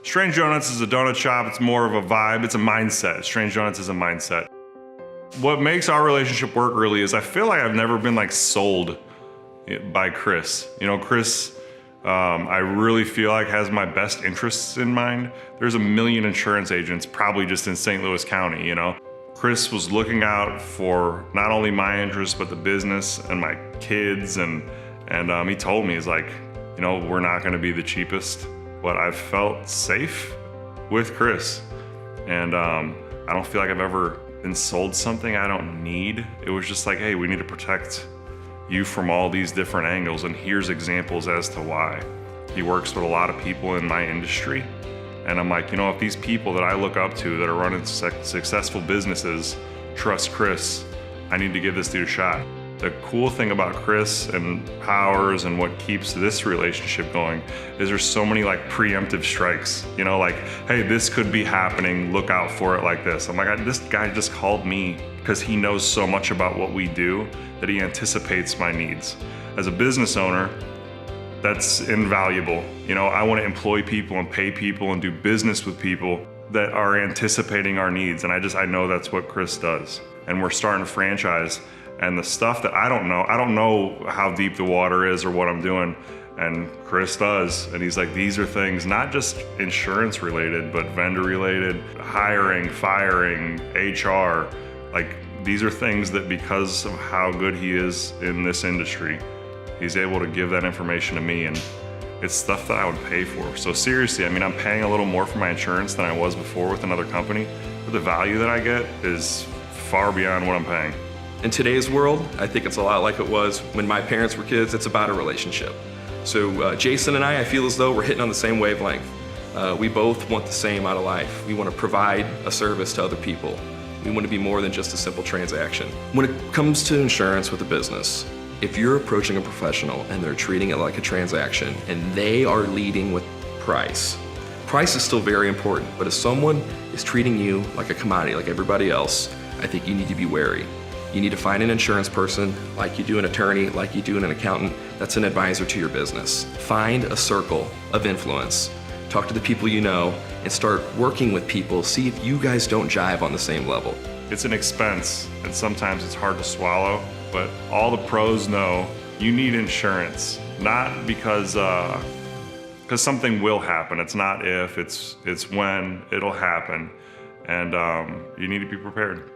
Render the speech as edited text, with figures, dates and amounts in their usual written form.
Strange Donuts is a donut shop. It's more of a vibe. It's a mindset. Strange Donuts is a mindset. What makes our relationship work really is I feel like I've never been like sold by Chris. You know, Chris, I really feel like has my best interests in mind. There's a million insurance agents probably just in St. Louis County, you know. Chris was looking out for not only my interests, but the business and my kids. And he told me, he's like, you know, we're not gonna be the cheapest, but I've felt safe with Chris. And I don't feel like I've ever been sold something I don't need. It was just like, hey, we need to protect you from all these different angles, and here's examples as to why. He works with a lot of people in my industry, and I'm like, you know, if these people that I look up to that are running successful businesses trust Chris, I need to give this dude a shot. The cool thing about Chris and Powers and what keeps this relationship going is there's so many like preemptive strikes, you know, like, hey, this could be happening, look out for it like this. I'm like, this guy just called me because he knows so much about what we do that he anticipates my needs. As a business owner, that's invaluable. You know, I want to employ people and pay people and do business with people that are anticipating our needs. And I know that's what Chris does. And we're starting to franchise. And the stuff that I don't know how deep the water is or what I'm doing, and Chris does. And he's like, these are things not just insurance related, but vendor related, hiring, firing, HR. Like, these are things that because of how good he is in this industry, he's able to give that information to me, and it's stuff that I would pay for. So seriously, I mean, I'm paying a little more for my insurance than I was before with another company, but the value that I get is far beyond what I'm paying. In today's world, I think it's a lot like it was when my parents were kids. It's about a relationship. So Jason and I feel as though we're hitting on the same wavelength. We both want the same out of life. We want to provide a service to other people. We want to be more than just a simple transaction. When it comes to insurance with a business, if you're approaching a professional and they're treating it like a transaction and they are leading with price, price is still very important, but if someone is treating you like a commodity, like everybody else, I think you need to be wary. You need to find an insurance person, like you do an attorney, like you do an accountant, that's an advisor to your business. Find a circle of influence. Talk to the people you know and start working with people. See if you guys don't jive on the same level. It's an expense, and sometimes it's hard to swallow, but all the pros know you need insurance, not because something will happen. It's not if, it's when it'll happen, and you need to be prepared.